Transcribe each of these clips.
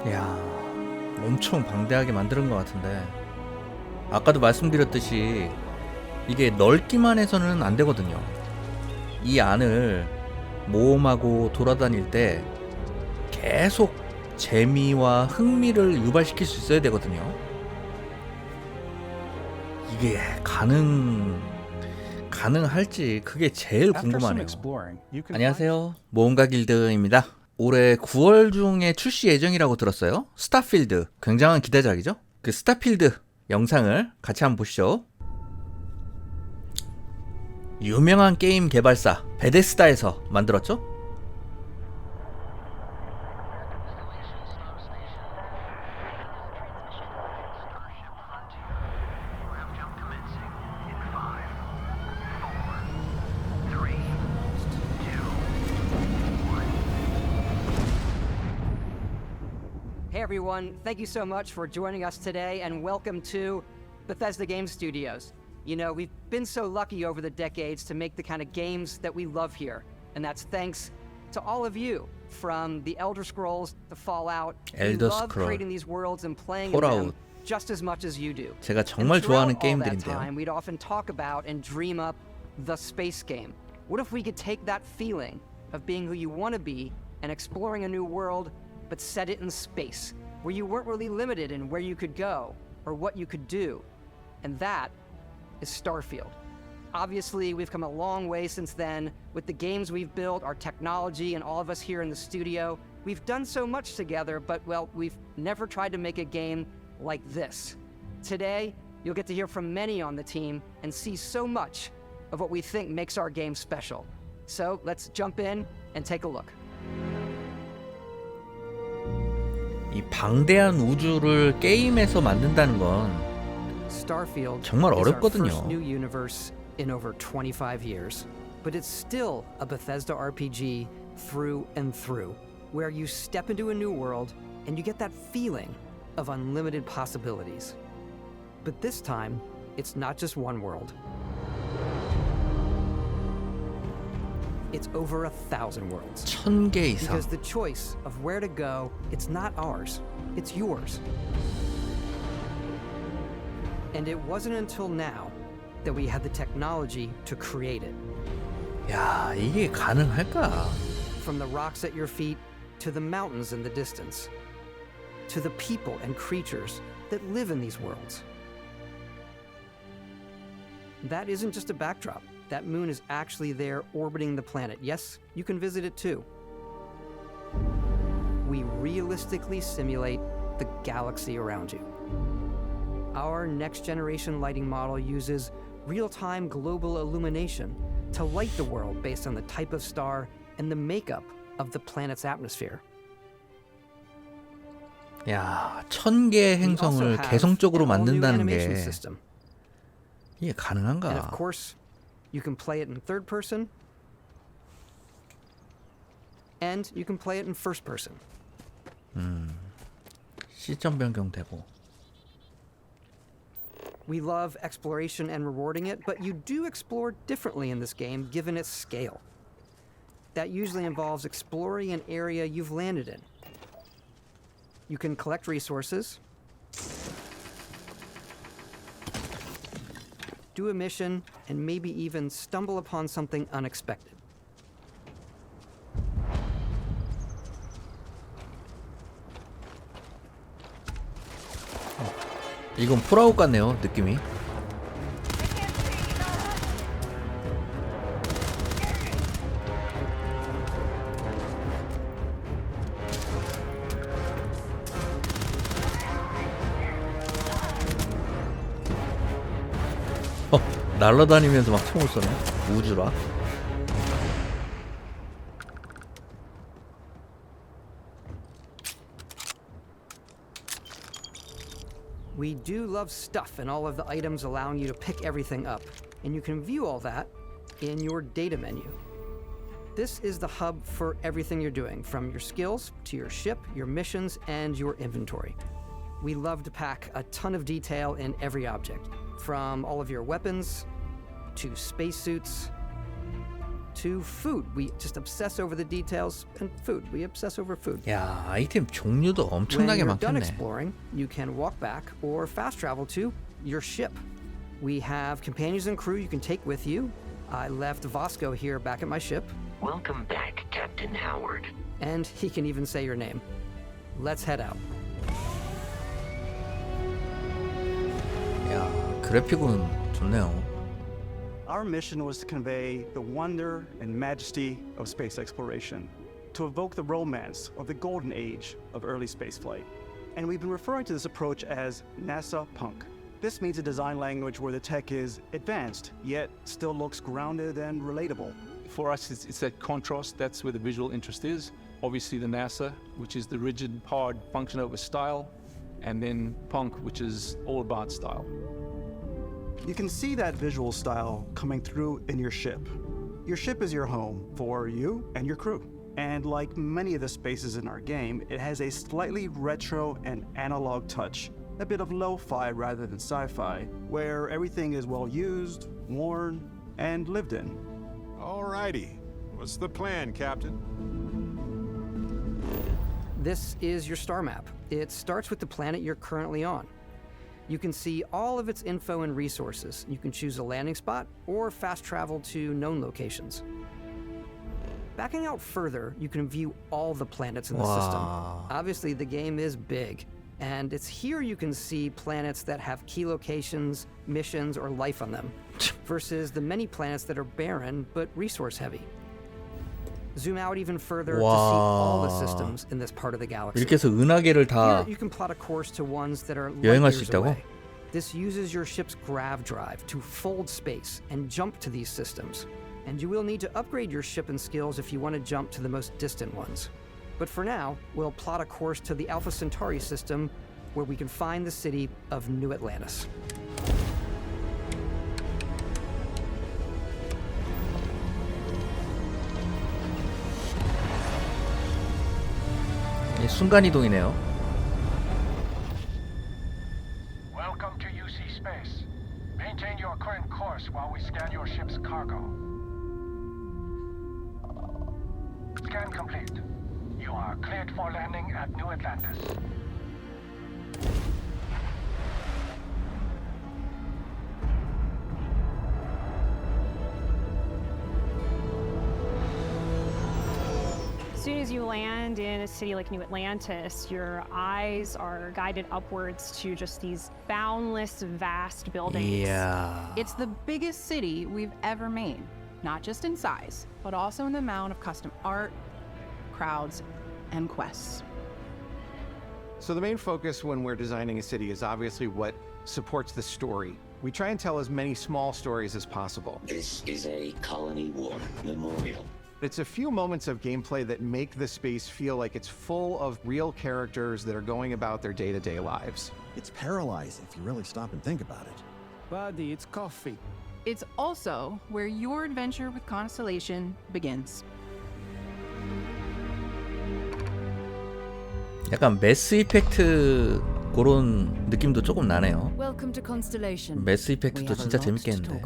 이야, 엄청 방대하게 만드는 것 같은데 아까도 말씀드렸듯이 이게 넓기만 해서는 안 되거든요. 이 안을 모험하고 돌아다닐 때 계속 재미와 흥미를 유발시킬 수 있어야 되거든요. 이게 가능할지 그게 제일 궁금하네요. 안녕하세요, 모험가 길드입니다. 올해 9월 중에 출시 예정이라고 들었어요. 스타필드, 굉장한 기대작이죠. 그 스타필드 영상을 같이 한번 보시죠. 유명한 게임 개발사 베데스다에서 만들었죠. Hey everyone, thank you so much for joining us today and welcome to Bethesda Game Studios. You know, we've been so lucky over the decades to make the kind of games that we love here, and that's thanks to all of you, from the Elder Scrolls to Fallout. We love creating these worlds and playing in them just as much as you do. 제가 정말 좋아하는 all that 게임들인데요. time, we'd often talk about and dream up the space game. What if we could take that feeling of being who you want to be and exploring a new world, but set it in space, where you weren't really limited in where you could go or what you could do? And that is StarField. Obviously, we've come a long way since then with the games we've built, our technology, and all of us here in the studio. We've done so much together, but, well, we've never tried to make a game like this. Today, you'll get to hear from many on the team and see so much of what we think makes our game special. So let's jump in and take a look. 이 방대한 우주를 게임에서 만든다는 건 StarField 정말 어렵거든요. is our first new universe in over 25 years, but it's still a Bethesda RPG through and through, where you step into a new world and you get that feeling of unlimited possibilities. But this time, it's not just one world. It's over 1,000 worlds. 1000개 이상. Because the choice of where to go, it's not ours, it's yours. And it wasn't until now that we had the technology to create it. 야, 이게 가능할까? From the rocks at your feet to the mountains in the distance, to the people and creatures that live in these worlds. That isn't just a backdrop. That moon is actually there orbiting the planet. Yes, you can visit it too. We realistically simulate the galaxy around you. Our next generation lighting model uses real-time global illumination to light the world based on the type of star and the makeup of the planet's atmosphere. 야, 1000개의 행성을 개성적으로 만든다는 게 이게 가능한가? And of course, you can play it in third person, and you can play it in first person. 시점 변경되고. We love exploration and rewarding it, but you do explore differently in this game given its scale. That usually involves exploring an area you've landed in. You can collect resources, do a mission, and maybe even stumble upon something unexpected. 이건 폴아웃 같네요, 느낌이. 날아다니면서 막 총을 쏘네. 우주라. We do love stuff and all of the items allowing you to pick everything up, and you can view all that in your data menu. This is the hub for everything you're doing, from your skills to your ship, your missions, and your inventory. We love to pack a ton of detail in every object, from all of your weapons to spacesuits to food. We just obsess over the details, and food. We obsess over food. 야, 아이템 종류도 When 엄청나게 you're done 많겠네. exploring, you can walk back or fast travel to your ship. We have companions and crew you can take with you. I left Vasco here back at my ship, Welcome back, Captain Howard. and he can even say your name. Let's head out. 야, 그래픽은 좋네요. Our mission was to convey the wonder and majesty of space exploration, to evoke the romance of the golden age of early spaceflight. And we've been referring to this approach as NASA Punk. This means a design language where the tech is advanced, yet still looks grounded and relatable. For us, it's that contrast. That's where the visual interest is. Obviously, the NASA, which is the rigid, hard function over style, and then punk, which is all about style. You can see that visual style coming through in your ship. Your ship is your home for you and your crew. And like many of the spaces in our game, it has a slightly retro and analog touch, a bit of lo-fi rather than sci-fi, where everything is well used, worn, and lived in. Alrighty. What's the plan, Captain? This is your star map. It starts with the planet you're currently on. You can see all of its info and resources. You can choose a landing spot or fast travel to known locations. Backing out further, you can view all the planets in the system. Wow. Obviously, the game is big, and it's here you can see planets that have key locations, missions, or life on them, versus the many planets that are barren but resource heavy. Zoom out even further to see all the systems in this part of the galaxy. 이렇게 해서 은하계를 다 Here you can plot a course to ones that are light 여행할 수 years 있다고? away. This uses your ship's grav drive to fold space and jump to these systems. And you will need to upgrade your ship and skills if you want to jump to the most distant ones. But for now, we'll plot a course to the Alpha Centauri system where we can find the city of New Atlantis. 순간이동이네요. Welcome to UC Space. Maintain your current course while we scan your ship's cargo. Scan complete. You are cleared for landing at New Atlantis. As soon as you land in a city like New Atlantis, your eyes are guided upwards to just these boundless, vast buildings. 이야. It's the biggest city we've ever made, not just in size, but also in the amount of custom art, crowds, and quests. So the main focus when we're designing a city is obviously what supports the story. We try and tell as many small stories as possible. This is a Colony War memorial. It's a few moments of gameplay that make the space feel like it's full of real characters that are going about their day-to-day lives. It's paralyzing if you really stop and think about it. Buddy, it's coffee. It's also where your adventure with Constellation begins. 약간 매스 이펙트 그런 느낌도 조금 나네요. Welcome to Constellation. 매스 이펙트도 진짜 재밌겠는데.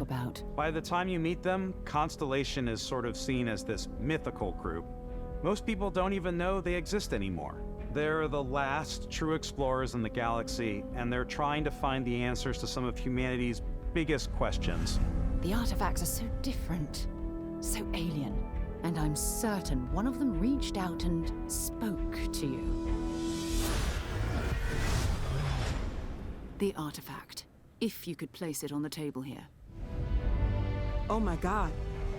By the time you meet them, Constellation is sort of seen as this mythical group. Most people don't even know they exist anymore. They're the last true explorers in the galaxy, and they're trying to find the answers to some of humanity's biggest questions. The artifacts are so different, so alien, and I'm certain one of them reached out and spoke to you. The artifact, if you could place it on the table here. Oh my god,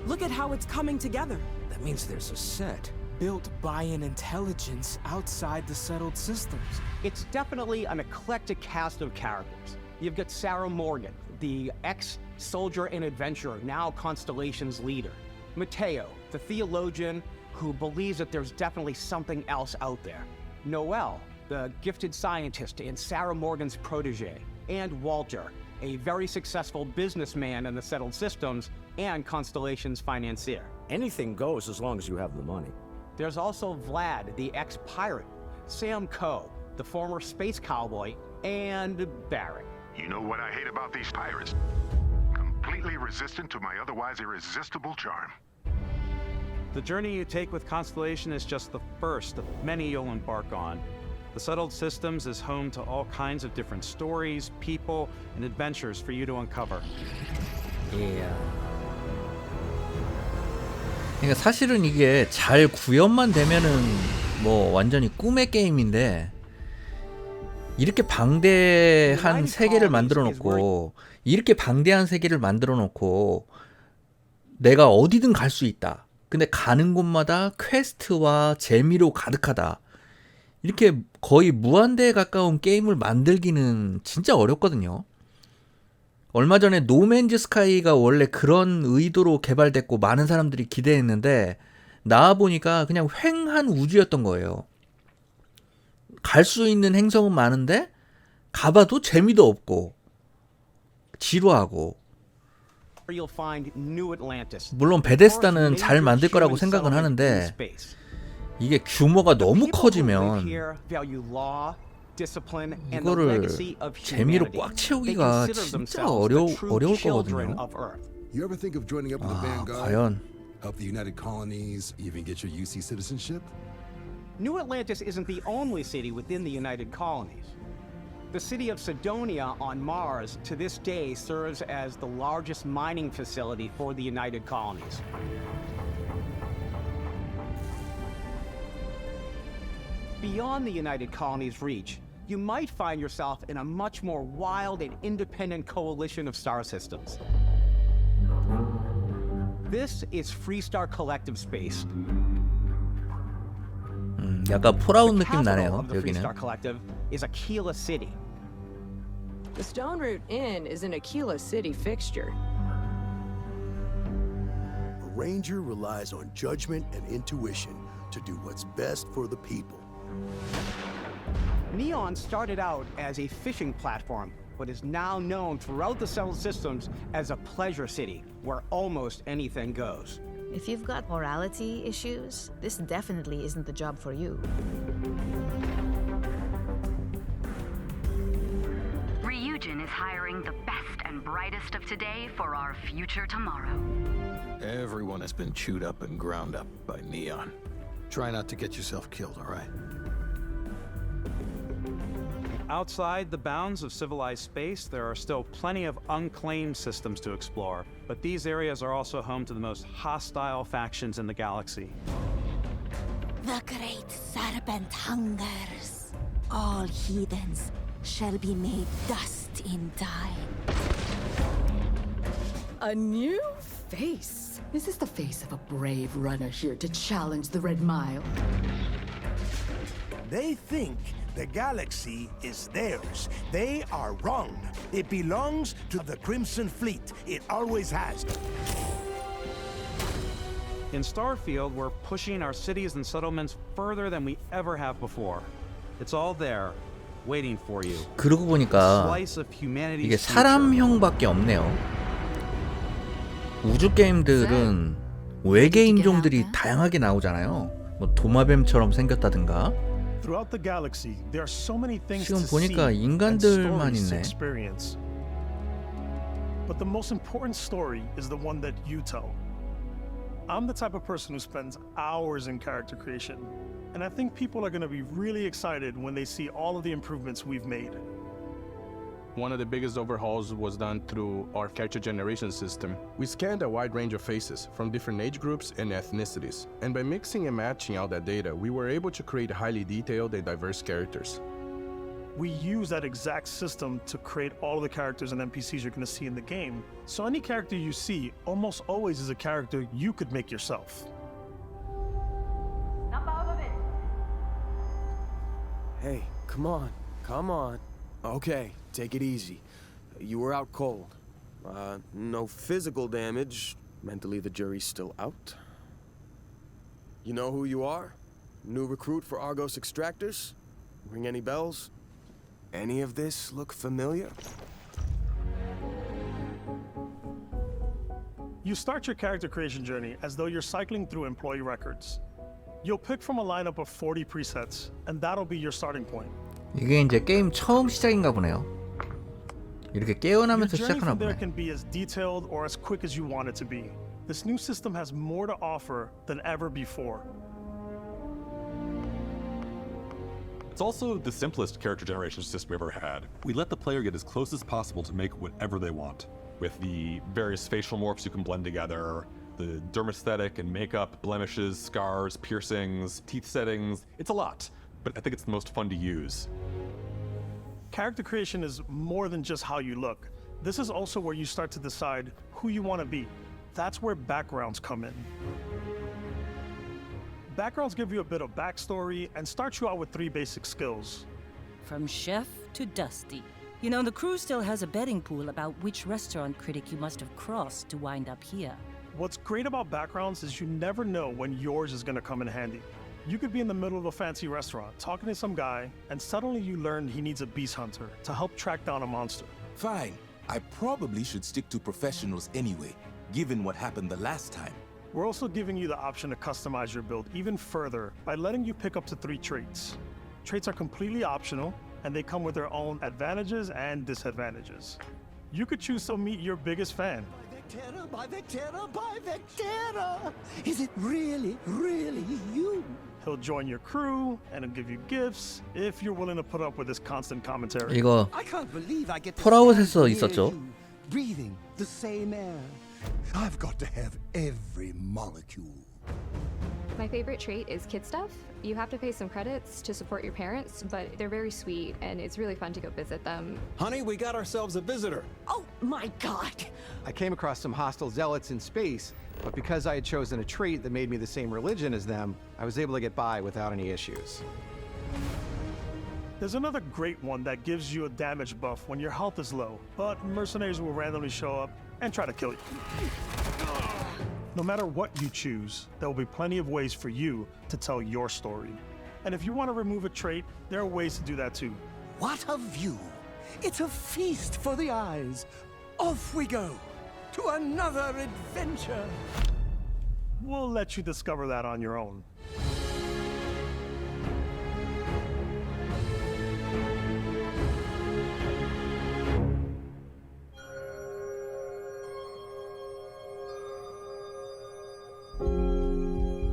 look at how it's coming together. That means there's a set built by an intelligence outside the settled systems. It's definitely an eclectic cast of characters. You've got Sarah Morgan, the ex-soldier and adventurer, now Constellation's leader. Mateo, the theologian who believes that there's definitely something else out there. Noel, the gifted scientist and Sarah Morgan's protege. And Walter, a very successful businessman in the settled systems and Constellation's financier. Anything goes as long as you have the money. There's also Vlad, the ex-pirate, Sam Coe, the former space cowboy, and Barrett. You know what I hate about these pirates? Completely resistant to my otherwise irresistible charm. The journey you take with Constellation is just the first of many you'll embark on. The Settled Systems is home to all kinds of different stories, people, and adventures for you to uncover. 그러니까 사실은 이게 잘 구현만 되면은 뭐 완전히 꿈의 게임인데 이렇게 방대한 세계를 만들어 놓고 내가 어디든 갈 수 있다. 근데 가는 곳마다 퀘스트와 재미로 가득하다. 이렇게 거의 무한대에 가까운 게임을 만들기는 진짜 어렵거든요. 얼마 전에 노맨즈 스카이가 원래 그런 의도로 개발됐고 많은 사람들이 기대했는데 나와보니까 그냥 휑한 우주였던 거예요. 갈 수 있는 행성은 많은데 가봐도 재미도 없고 지루하고. 물론 베데스다는 잘 만들 거라고 생각은 하는데 이게 규모가 너무 커지면 이거를 재미로 꽉 채우기가 진짜 어려울 거거든요. 과연 Help the United Colonies even get your UC citizenship? New Atlantis isn't the only city within the United Colonies. The city of Sidonia on Mars to this day serves as the largest mining facility for the United Colonies. Beyond the United Colonies' reach, you might find yourself in a much more wild and independent coalition of star systems. This is Freestar Collective Space. 약간 폴아웃 느낌 The 나네요. capital of the 여기는. Freestar Collective is Aquila City. The Stone Root Inn is an Aquila City fixture. A ranger relies on judgment and intuition to do what's best for the people. Neon started out as a fishing platform, but is now known throughout the Settled Systems as a pleasure city, where almost anything goes. If you've got morality issues, this definitely isn't the job for you. Ryujin is hiring the best and brightest of today for our future tomorrow. Everyone has been chewed up and ground up by Neon. Try not to get yourself killed, all right? Outside the bounds of civilized space, there are still plenty of unclaimed systems to explore, but these areas are also home to the most hostile factions in the galaxy. The great serpent hungers. All heathens shall be made dust in time. A new face. Is this the face of a brave runner here to challenge the Red Mile? They think the galaxy is theirs. They are wrong. It belongs to the Crimson Fleet. It always has. In StarField, we're pushing our cities and settlements further than we ever have before. It's all there, waiting for you. 그러고 보니까 이게 사람형밖에 없네요. 우주 게임들은 외계 인종들이 다양하게 나오잖아요. 뭐 도마뱀처럼 생겼다든가. Throughout the galaxy, there are so many things 지금 to 보니까 see 인간들만 and stories to 있네. experience. But the most important story is the one that you tell. I'm the type of person who spends hours in character creation, and I think people are going to be really excited when they see all of the improvements we've made. One of the biggest overhauls was done through our character generation system. We scanned a wide range of faces from different age groups and ethnicities, and by mixing and matching all that data, we were able to create highly detailed and diverse characters. We use that exact system to create all of the characters and NPCs you're going to see in the game. So any character you see almost always is a character you could make yourself. Hey, come on, come on. Okay, take it easy. You were out cold. No physical damage. Mentally, the jury's still out. You know who you are? New recruit for Argos Extractors? Ring any bells? Any of this look familiar? You start your character creation journey as though you're cycling through employee records. You'll pick from a lineup of 40 presets, and that'll be your starting point. 이게 이제 게임 처음 시작인가 보네요. 이렇게 깨어나면서 Your journey 시작하나 from there 보네. can be as detailed or as quick as you want it to be. This new system has more to offer than ever before. It's also the simplest character generation system we've ever had. We let the player get as close as possible to make whatever they want. With the various facial morphs you can blend together, the dermesthetic and makeup, blemishes, scars, piercings, teeth settings, it's a lot, but I think it's the most fun to use. Character creation is more than just how you look. This is also where you start to decide who you want to be. That's where backgrounds come in. Backgrounds give you a bit of backstory and start you out with 3 basic skills. From chef to Dusty. You know, the crew still has a betting pool about which restaurant critic you must have crossed to wind up here. What's great about backgrounds is you never know when yours is going to come in handy. You could be in the middle of a fancy restaurant talking to some guy, and suddenly you learn he needs a beast hunter to help track down a monster. Fine. I probably should stick to professionals anyway, given what happened the last time. We're also giving you the option to customize your build even further by letting you pick up to 3 traits. Traits are completely optional, and they come with their own advantages and disadvantages. You could choose to meet your biggest fan. By Vectera! Is it really you? He'll join your crew and he'll give you gifts if you're willing to put up with his constant commentary. 이거 I can't believe I get to 폴아웃에서 stand near 있었죠. you, breathing the same air. I've got to have every molecule. My favorite trait is kid stuff. You have to pay some credits to support your parents, but they're very sweet and it's really fun to go visit them. Honey, we got ourselves a visitor. Oh my god! I came across some hostile zealots in space, but because I had chosen a trait that made me the same religion as them, I was able to get by without any issues. There's another great one that gives you a damage buff when your health is low, but mercenaries will randomly show up and try to kill you. No matter what you choose, there will be plenty of ways for you to tell your story. And if you want to remove a trait, there are ways to do that too. What a view! It's a feast for the eyes. Off we go to another adventure. We'll let you discover that on your own.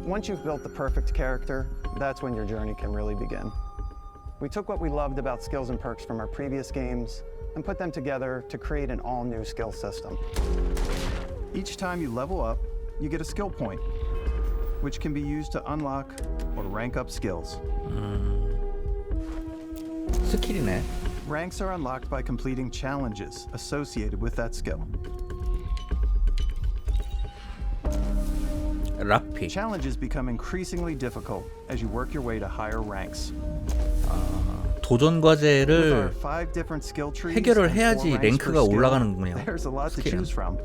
Once you've built the perfect character, that's when your journey can really begin. We took what we loved about skills and perks from our previous games and put them together to create an all-new skill system. Each time you level up, you get a skill point, which can be used to unlock or rank up skills. 스킬이네. Ranks are unlocked by completing challenges associated with that skill. 락픽. Challenges become increasingly difficult as you work your way to higher ranks. 도전 과제를 With our 5 different skill trees 해결을 and 4 해야지 ranks per 랭크가 skill, 올라가는군요. There's a lot to 스킬은. choose from.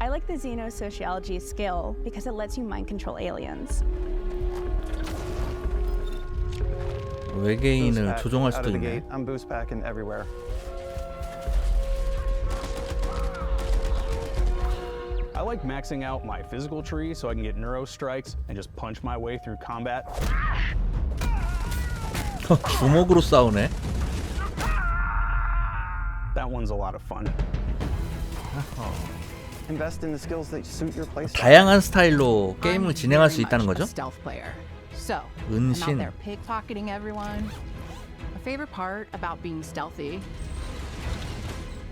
I like the xenosociology skill because it lets you mind control aliens. 외계인을 조종할 Out 수도 of the 있네. gate, I'm boost packing everywhere. I like maxing out my physical tree so I can get neuro strikes and just punch my way through combat. 주먹으로 싸우네. That one's a lot of fun. Invest in the skills that suit your playstyle. 다양한 스타일로 게임을 진행할 수 있다는 거죠? Stealth player. So, I'm out 은신. there pickpocketing everyone. My favorite part about being stealthy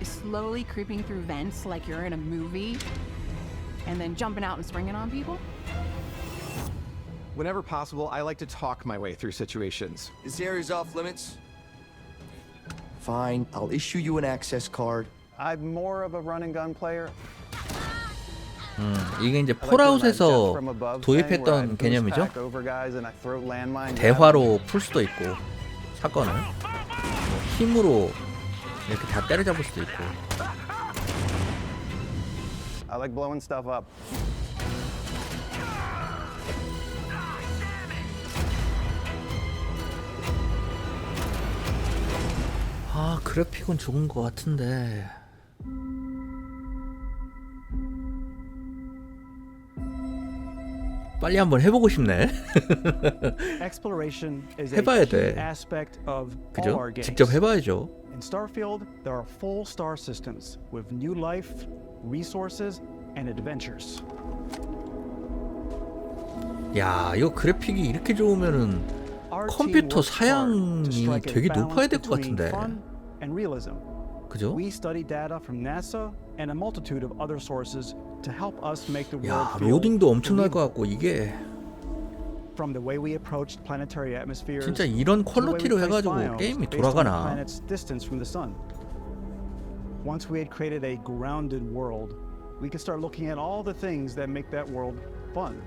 is slowly creeping through vents like you're in a movie and then jumping out and springing on people. Whenever possible, I like to talk my way through situations. This area's off limits. Fine, I'll issue you an access card. I'm more of a run and gun player. 이게 이제 폴아웃에서 도입했던 개념이죠. 대화로 풀 수도 있고 사건을 힘으로 이렇게 다 때려잡을 수도 있고. I like blowing stuff up. 아, 그래픽은 좋은 것 같은데. 빨리 한번 해보고 싶네. Exploration is a 해봐야 key 돼. aspect of all 그죠? our games. 직접 해봐야죠. In StarField, there are full star systems with new life, resources, and adventures. 야, 이거 그래픽이 이렇게 좋으면은 컴퓨터 사양이 되게 높아야 될 것 같은데. And realism. 그죠? We study data from NASA and a multitude of other sources to help us make the world 야, feel 로딩도 엄청날 것 같고 이게 From the way we approached planetary atmospheres. 진짜 이런 퀄리티로 해가지고 게임이 돌아가나? Planet's distance from the sun. Once we had created a grounded world, we could start looking at all the things that make that world fun.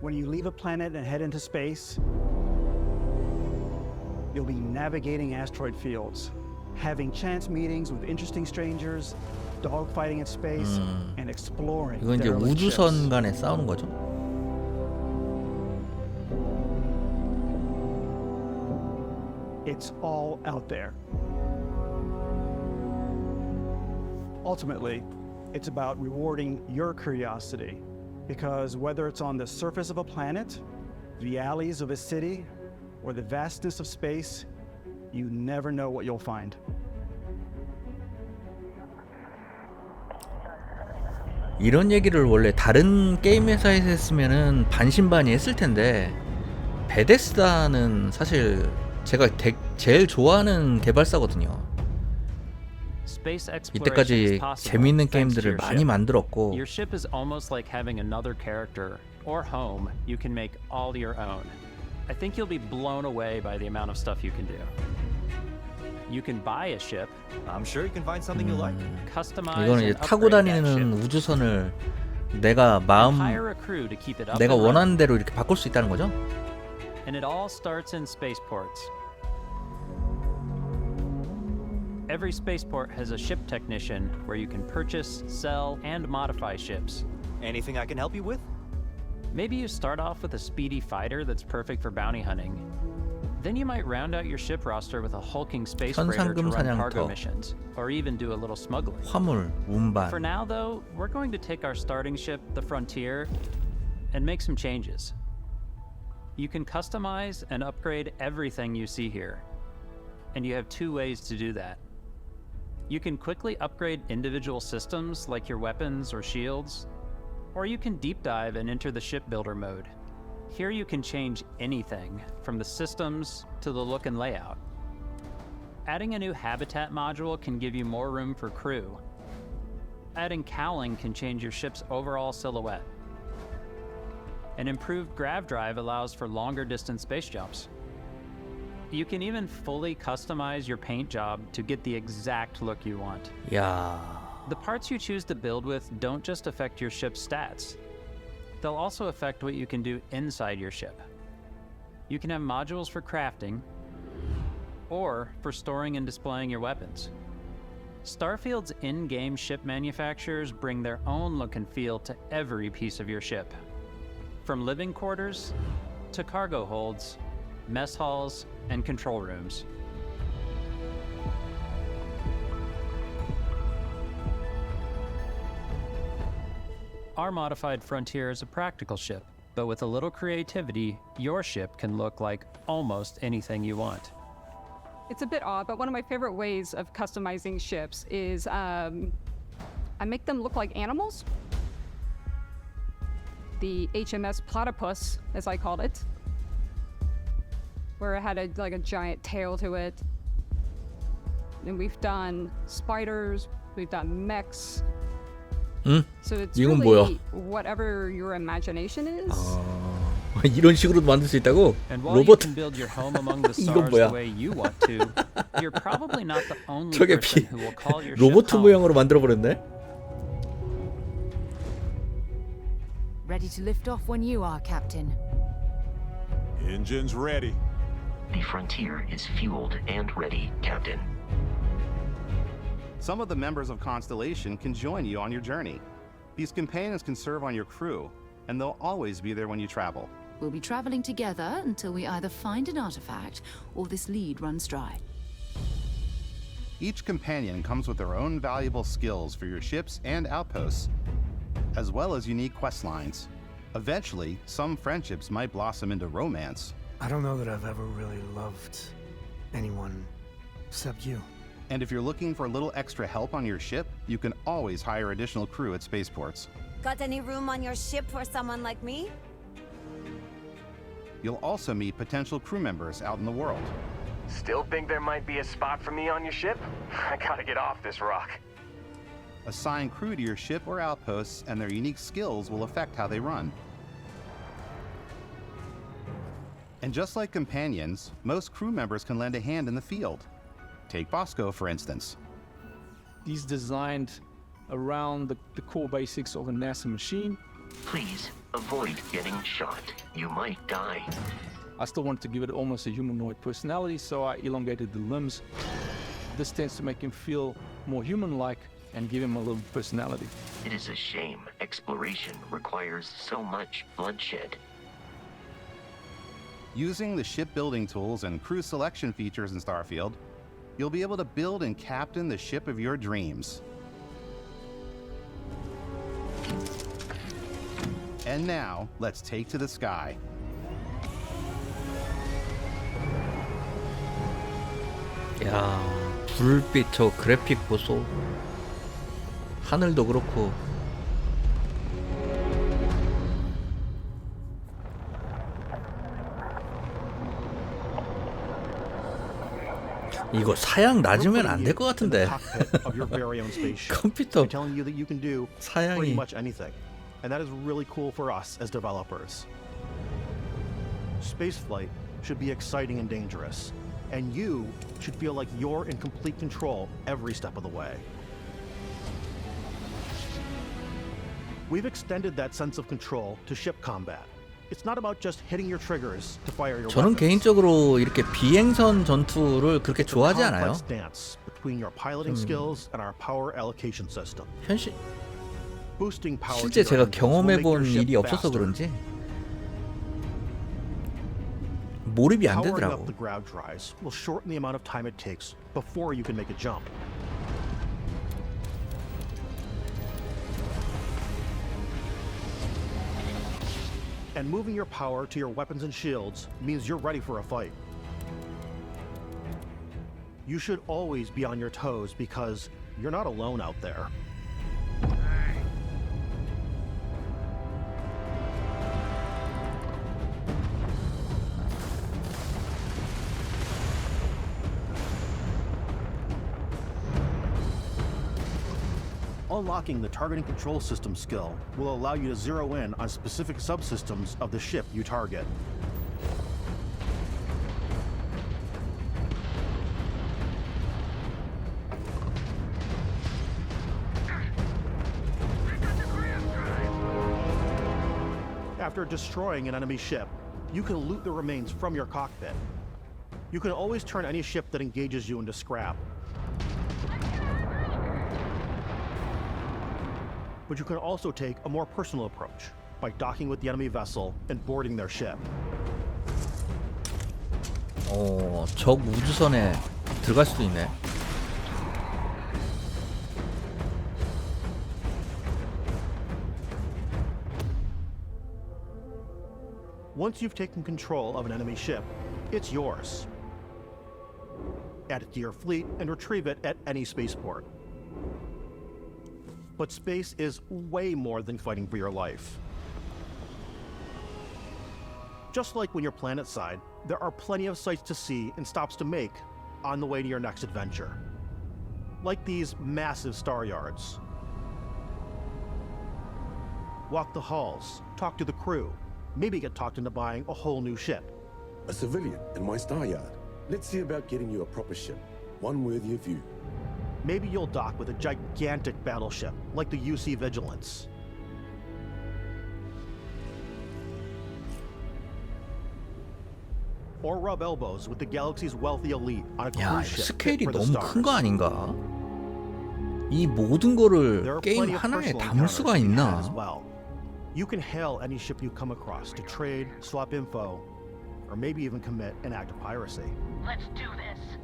When you leave a planet and head into space, you'll be navigating asteroid fields, having chance meetings with interesting strangers, dogfighting in space, and exploring. 이건 이제 우주선 간에 싸우는 거죠? It's all out there. Ultimately, it's about rewarding your curiosity, because whether it's on the surface of a planet, the alleys of a city, or the vastness of space, you never know what you'll find. 이런 얘기를 원래 다른 게임 회사에서 했으면은 반신반의 했을 텐데 베데스다는 사실 제가 제일 좋아하는 개발사거든요. 이때까지 재미있는 게임들을 많이 만들었고 Your ship is almost like having another character or home you can make all your own. I think you'll be blown away by the amount of stuff you can do. You can buy a ship. I'm sure you can find something you like. Customize 이거는 이제 and 타고 upgrade that 다니는 ship. 우주선을 내가 Hire a crew to keep it up 내가 and running. 원하는 대로 이렇게 바꿀 수 있다는 거죠? And it all starts in spaceports. Every spaceport has a ship technician where you can purchase, sell, and modify ships. Anything I can help you with? Maybe you start off with a speedy fighter that's perfect for bounty hunting. Then you might round out your ship roster with a hulking space freighter to run cargo missions, or even do a little smuggling. 화물, 운반. For now, though, we're going to take our starting ship, the Frontier, and make some changes. You can customize and upgrade everything you see here, and you have two ways to do that. You can quickly upgrade individual systems like your weapons or shields, or you can deep dive and enter the shipbuilder mode. Here you can change anything, from the systems to the look and layout. Adding a new habitat module can give you more room for crew. Adding cowling can change your ship's overall silhouette. An improved grav drive allows for longer distance space jumps. You can even fully customize your paint job to get the exact look you want. 야. The parts you choose to build with don't just affect your ship's stats. They'll also affect what you can do inside your ship. You can have modules for crafting or for storing and displaying your weapons. StarField's in-game ship manufacturers bring their own look and feel to every piece of your ship. From living quarters to cargo holds, mess halls, and control rooms. Our modified Frontier is a practical ship, but with a little creativity, your ship can look like almost anything you want. It's a bit odd, but one of my favorite ways of customizing ships is I make them look like animals. The HMS Platypus, as I called it, where it had like a giant tail to it. And we've done spiders, we've done mechs. So it's 이건 really 뭐야? whatever your imagination is. 이런 식으로도 만들 수 있다고? And while you 로봇. can build your home among the 이건 stars the 뭐야? way you want to, you're probably not the only 저게 person who will call your ship 로봇 home. 모양으로 만들어 버렸네. Ready to lift off when you are, Captain. Engines ready. The Frontier is fueled and ready, Captain. Some of the members of Constellation can join you on your journey. These companions can serve on your crew, and they'll always be there when you travel. We'll be traveling together until we either find an artifact or this lead runs dry. Each companion comes with their own valuable skills for your ships and outposts, as well as unique quest lines. Eventually, some friendships might blossom into romance. I don't know that I've ever really loved anyone except you. And if you're looking for a little extra help on your ship, you can always hire additional crew at spaceports. Got any room on your ship for someone like me? You'll also meet potential crew members out in the world. Still think there might be a spot for me on your ship? I gotta get off this rock. Assign crew to your ship or outposts, and their unique skills will affect how they run. And just like companions, most crew members can lend a hand in the field. Take Bosco, for instance. He's designed around the core basics of a NASA machine. Please avoid getting shot. You might die. I still wanted to give it almost a humanoid personality, so I elongated the limbs. This tends to make him feel more human-like and give him a little personality. It is a shame exploration requires so much bloodshed. Using the shipbuilding tools and crew selection features in StarField, you'll be able to build and captain the ship of your dreams. And now, let's take to the sky. 야, 불빛 저 그래픽 보소. 하늘도 그렇고. 이거 사양 낮으면 안 될 것 같은데. 컴퓨터 사양이. pretty much anything. And that is really cool for us as developers. Spaceflight should be exciting and dangerous, and you should feel like you're in complete control every step of the way. We've extended that sense of control to ship combat. It's not about just hitting your triggers to fire your 저는 weapons. 개인적으로 이렇게 비행선 전투를 그렇게 좋아하지 않아요. Complex dance between your piloting skills and our power allocation system. 현실 Boosting power 실제 to 제가 your engines will make 경험해본 your ship 일이 없어서 faster. 그런지 몰입이 안 Powering 되더라고. up the ground drives will shorten the amount of time it takes before you can make a jump. And moving your power to your weapons and shields means you're ready for a fight. You should always be on your toes because you're not alone out there. Unlocking the targeting control system skill will allow you to zero in on specific subsystems of the ship you target. After destroying an enemy ship, you can loot the remains from your cockpit. You can always turn any ship that engages you into scrap. But you can also take a more personal approach by docking with the enemy vessel and boarding their ship. 적 우주선에 들어갈 수도 있네. Once you've taken control of an enemy ship, it's yours. Add it to your fleet and retrieve it at any spaceport. But space is way more than fighting for your life. Just like when you're planetside, there are plenty of sights to see and stops to make on the way to your next adventure. Like these massive star yards. Walk the halls, talk to the crew, maybe get talked into buying a whole new ship. A civilian in my star yard. Let's see about getting you a proper ship, one worthy of you. Maybe you'll dock with a gigantic battleship, like the UC Vigilance. Or rub elbows with the galaxy's wealthy elite on a 야, cruise ship 스케일이 for the 너무 stars. 큰 거 아닌가? 이 모든 거를 게임 하나에 담을 수가 있나? As well. You can hail any ship you come across to trade, swap info, or maybe even commit an act of piracy. Let's do this.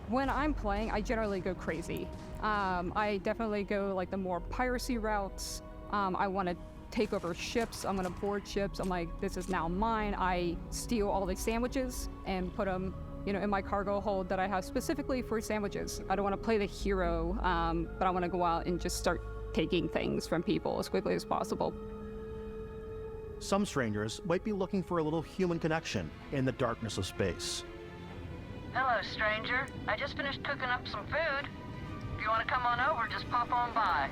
When I'm playing, I generally go crazy. I definitely go like the more piracy routes. I want to take over ships. I'm going to board ships. I'm like, this is now mine. I steal all the sandwiches and put them you know, in my cargo hold that I have specifically for sandwiches. I don't want to play the hero, but I want to go out and just start taking things from people as quickly as possible. Some strangers might be looking for a little human connection in the darkness of space. Hello, stranger. I just finished cooking up some food. If you want to come on over, just pop on by.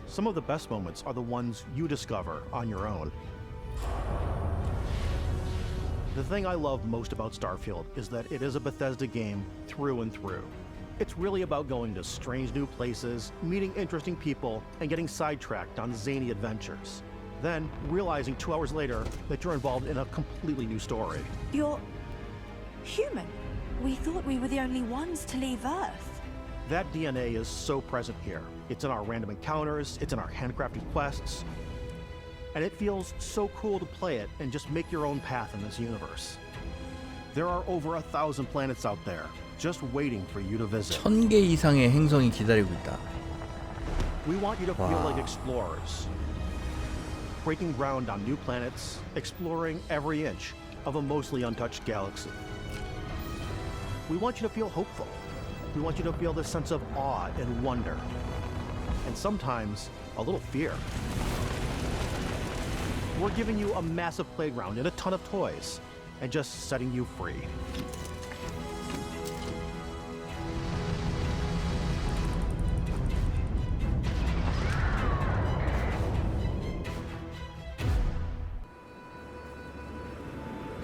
Some of the best moments are the ones you discover on your own. The thing I love most about StarField is that it is a Bethesda game through and through. It's really about going to strange new places, meeting interesting people, and getting sidetracked on zany adventures. Then, realizing 2 hours later that you're involved in a completely new story. You're human. We thought we were the only ones to leave Earth. That DNA is so present here. It's in our random encounters, it's in our handcrafted quests, and it feels so cool to play it and just make your own path in this universe. There are over 1,000 planets out there, just waiting for you to visit. 1000개 이상의 행성이 기다리고 있다. We want you to feel like explorers, breaking ground on new planets, exploring every inch of a mostly untouched galaxy. We want you to feel hopeful. We want you to feel this sense of awe and wonder, and sometimes a little fear. We're giving you a massive playground and a ton of toys, and just setting you free.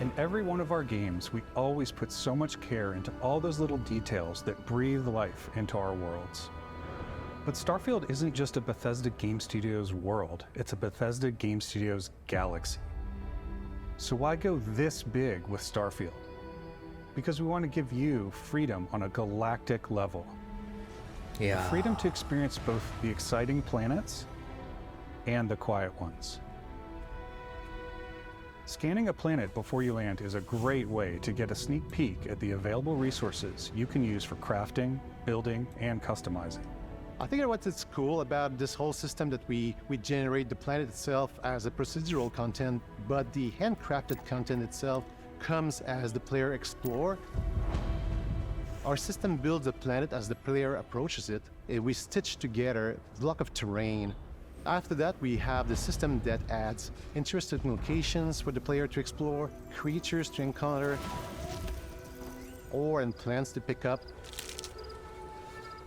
In every one of our games, we always put so much care into all those little details that breathe life into our worlds. But StarField isn't just a Bethesda Game Studios world, it's a Bethesda Game Studios galaxy. So why go this big with StarField? Because we want to give you freedom on a galactic level. Yeah. The freedom to experience both the exciting planets and the quiet ones. Scanning a planet before you land is a great way to get a sneak peek at the available resources you can use for crafting, building, and customizing. I think what's cool about this whole system that we generate the planet itself as a procedural content, but the handcrafted content itself comes as the player explore. Our system builds a planet as the player approaches it. We stitch together a block of terrain. After that, we have the system that adds interesting locations for the player to explore, creatures to encounter, ore and plants to pick up.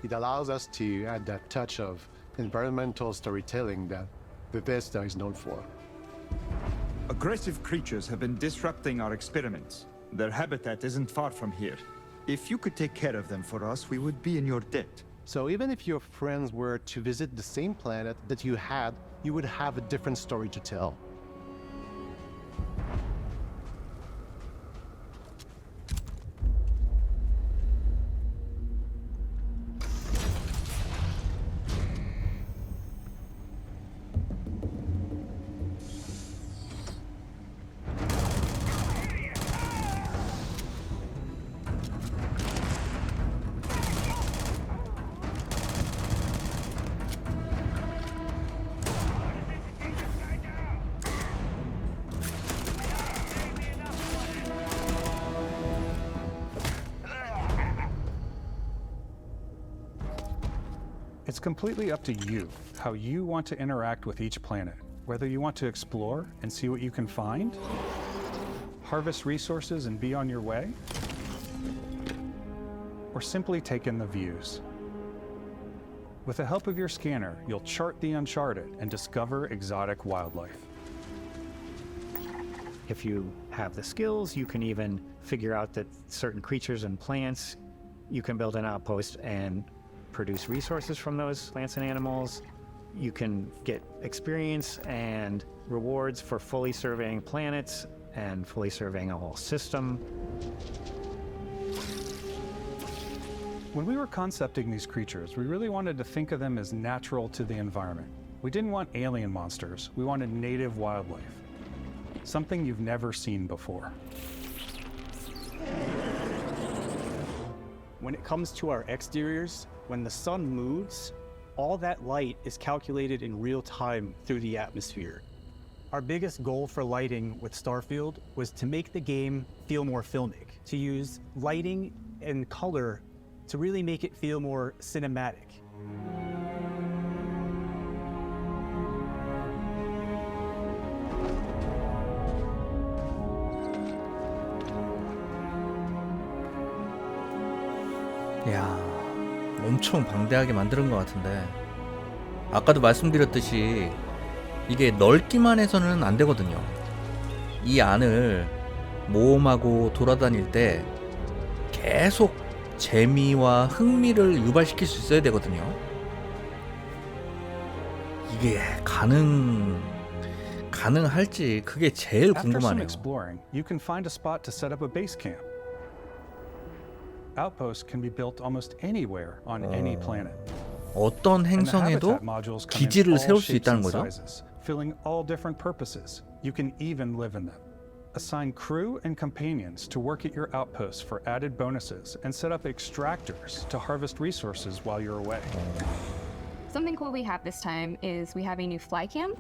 It allows us to add that touch of environmental storytelling that Bethesda is known for. Aggressive creatures have been disrupting our experiments. Their habitat isn't far from here. If you could take care of them for us, we would be in your debt. So even if your friends were to visit the same planet that you had, you would have a different story to tell. It's completely up to you how you want to interact with each planet, whether you want to explore and see what you can find, harvest resources and be on your way, or simply take in the views. With the help of your scanner, you'll chart the uncharted and discover exotic wildlife. If you have the skills, you can even figure out that certain creatures and plants, you can build an outpost and produce resources from those plants and animals. You can get experience and rewards for fully surveying planets and fully surveying a whole system. When we were concepting these creatures, we really wanted to think of them as natural to the environment. We didn't want alien monsters, we wanted native wildlife. Something you've never seen before. When it comes to our exteriors, when the sun moves, all that light is calculated in real time through the atmosphere. Our biggest goal for lighting with StarField was to make the game feel more filmic. to use lighting and color to really make it feel more cinematic. 야, 엄청 방대하게 만드는 것 같은데 아까도 말씀드렸듯이 이게 넓기만 해서는 안 되거든요. 이 안을 모험하고 돌아다닐 때 계속 재미와 흥미를 유발시킬 수 있어야 되거든요. 이게 가능할지 그게 제일 After some 궁금하네요. exploring, you can find a spot to set up a base camp. Outposts can be built almost anywhere on any planet. 어떤 And the 행성에도 habitat modules come in 기지를 all 세울 수 shapes 있다는 and 거죠. sizes, filling all different purposes. You can even live in them. Assign crew and companions to work at your outposts for added bonuses and set up extractors to harvest resources while you're away. Something cool we have this time is we have a new fly cam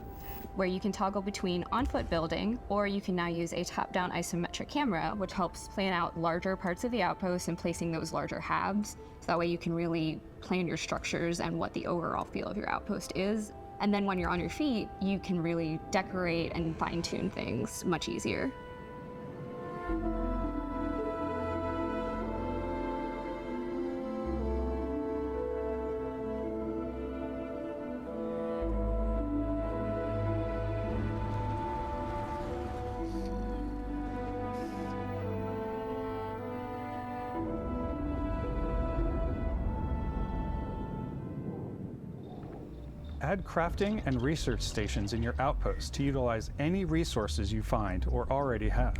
where you can toggle between on-foot building, or you can now use a top-down isometric camera, which helps plan out larger parts of the outpost and placing those larger halves. So that way you can really plan your structures and what the overall feel of your outpost is. And then when you're on your feet, you can really decorate and fine-tune things much easier. Add crafting and research stations in your outposts to utilize any resources you find or already have.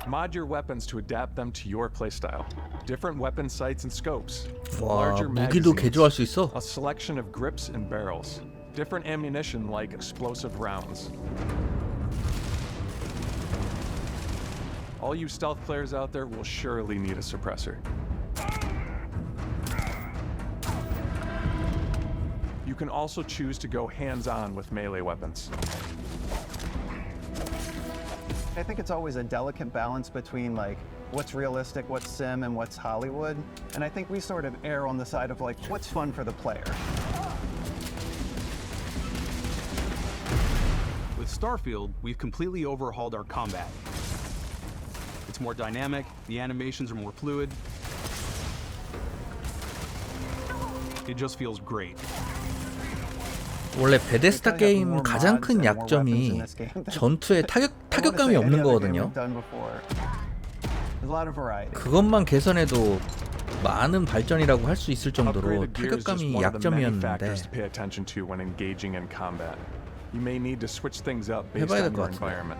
Mod your weapons to adapt them to your playstyle. Different weapon sights and scopes. 와, Larger 무기도 magazines. 개조할 수 있어. A selection of grips and barrels. Different ammunition like explosive rounds. All you stealth players out there will surely need a suppressor. You can also choose to go hands-on with melee weapons. I think it's always a delicate balance between like what's realistic, what's sim, and what's Hollywood. And I think we sort of err on the side of like what's fun for the player. With StarField, we've completely overhauled our combat. It's more dynamic, the animations are more fluid. It just feels great. 원래 베데스다 게임 가장 큰 약점이 전투에 타격감이 없는 거거든요. 그것만 개선해도 많은 발전이라고 할 수 있을 정도로 타격감이 약점이었는데 해봐야 될 것 같은데.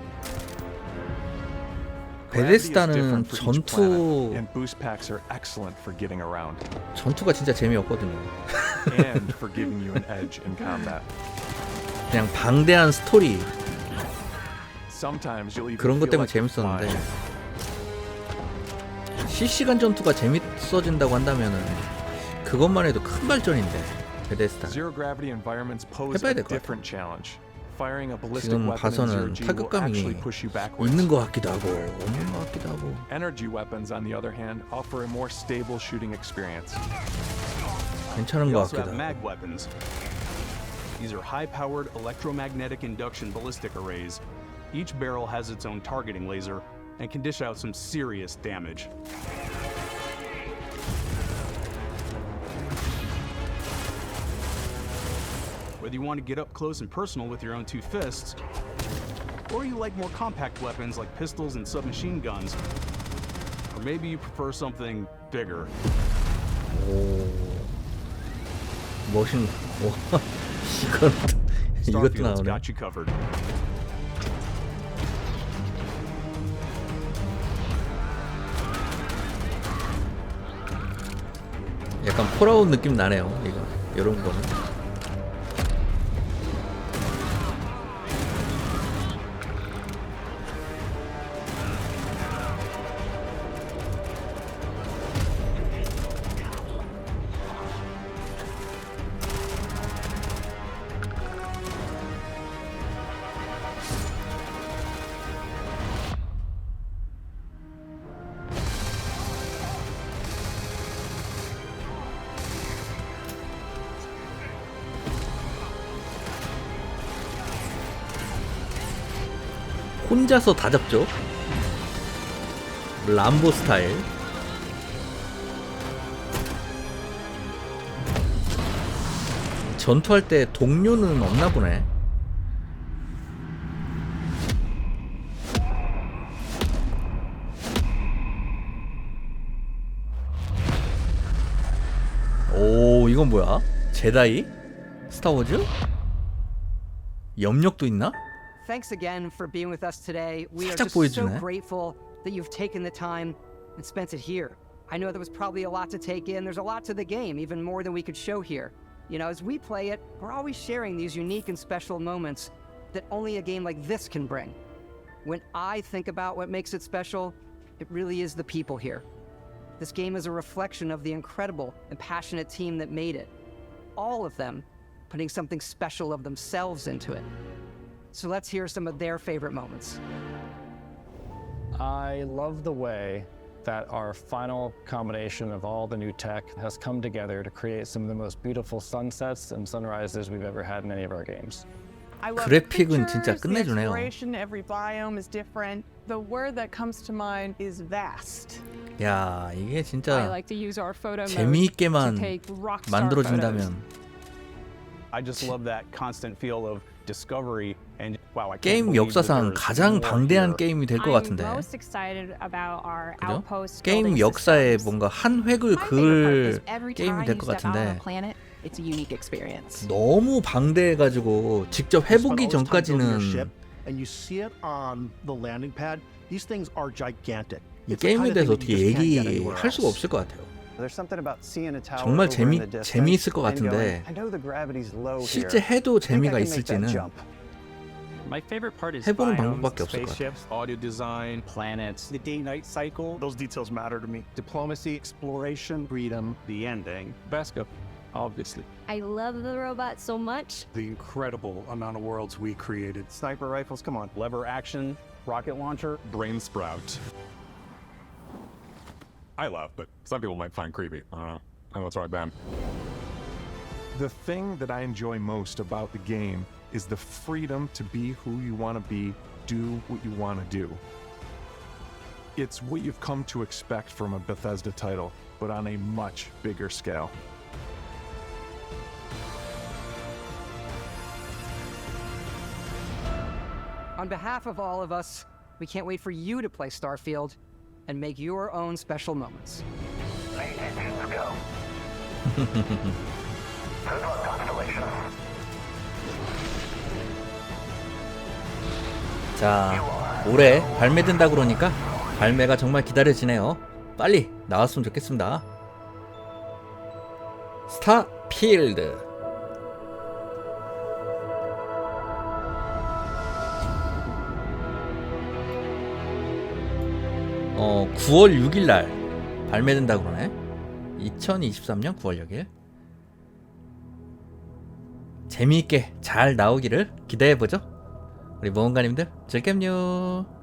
베데스다는 전투가 진짜 재미없거든요. 그냥 방대한 스토리 그런 것 때문에 재밌었는데 실시간 전투가 재밌어진다고 한다면은 그것만 해도 큰 발전인데 베데스다 해봐야 될 것 같아요. 지금 봐서는 타격감이 있는 것 같기도 하고 없는 것 같기도 하고. Energy weapons, on the other hand, offer a more stable shooting experience. 괜찮은 것 같기도 하고. mag weapons. These are high-powered electromagnetic induction ballistic arrays. Each barrel has its own targeting laser and can dish out some serious damage. Whether you want to get up close and personal with your own two fists, or you like more compact weapons like pistols and submachine guns, or maybe you prefer something bigger. 멋있는. 이것도 나오네. Got you covered. 약간 폴아웃 느낌 나네요. 이거 이런 거는. 혼자서 다 잡죠. 람보 스타일. 전투할 때 동료는 없나 보네. 오, 이건 뭐야? 제다이? 스타워즈? 염력도 있나? Thanks again for being with us today. We are 살짝 just so 보여주네. grateful that you've taken the time and spent it here. I know there was probably a lot to take in. There's a lot to the game, even more than we could show here. You know, as we play it, we're always sharing these unique and special moments that only a game like this can bring. When I think about what makes it special, it really is the people here. This game is a reflection of the incredible and passionate team that made it. All of them putting something special of themselves into it. So let's hear some of their favorite moments. I love the way that our final combination of all the new tech has come together to create some of the most beautiful sunsets and sunrises we've ever had in any of our games. I love 그래픽은 진짜 pictures, the 끝내주네요. exploration, every biome is different. The word that comes to mind is vast. 야, 이게 I 진짜 like to use our photo mode 재미있게만 to take rock star 만들어진다면 I just love that constant feel of discovery and wow, I can't 게임 believe that 역사상 there's 가장 more 방대한 here. 게임이 될 것 I'm 같은데. most excited about our 그죠? outpost 게임 building 역사에 systems. 뭔가 한 획을 My favorite part is 그을 every 게임이 time 될 you 것 step out on a 같은데 planet, it's a unique experience. 너무 방대해가지고 직접 해보기 전까지는 And you see it on the landing pad. These things are gigantic. 이 It's the 게임에 kind of 대해서 thing that you 어떻게 just can't get anywhere 얘기할 수가 else. 없을 것 같아요. There's something about seeing a tower 정말 over in the distance 재미있을 것 and going, 같은데 I know the gravity's low 실제 here. 해도 I think I 재미가 can make that 있을지는 jump. My favorite part is 해보는 biomes, 방법밖에 없을 것 같아요. Spaceships, audio design, planets, The day-night cycle, those details matter to me. Diplomacy, exploration, freedom. the ending, Basco, obviously. I love the robot so much. The incredible amount of worlds we created. Sniper rifles, come on. Lever action, rocket launcher. Brain sprout. I love, but some people might find creepy. I don't know. I know it's right then. The thing that I enjoy most about the game is the freedom to be who you want to be, do what you want to do. It's what you've come to expect from a Bethesda title, but on a much bigger scale. On behalf of all of us, we can't wait for you to play StarField and make your own special moments. Let's go. Good luck, Constellation. 자, 올해 발매된다 그러니까 발매가 정말 기다려지네요. 빨리 나왔으면 좋겠습니다. 스타필드. 9월 6일 날 발매된다 그러네. 2023년 9월 6일. 재미있게 잘 나오기를 기대해보죠. 우리 모험가님들 즐겜요.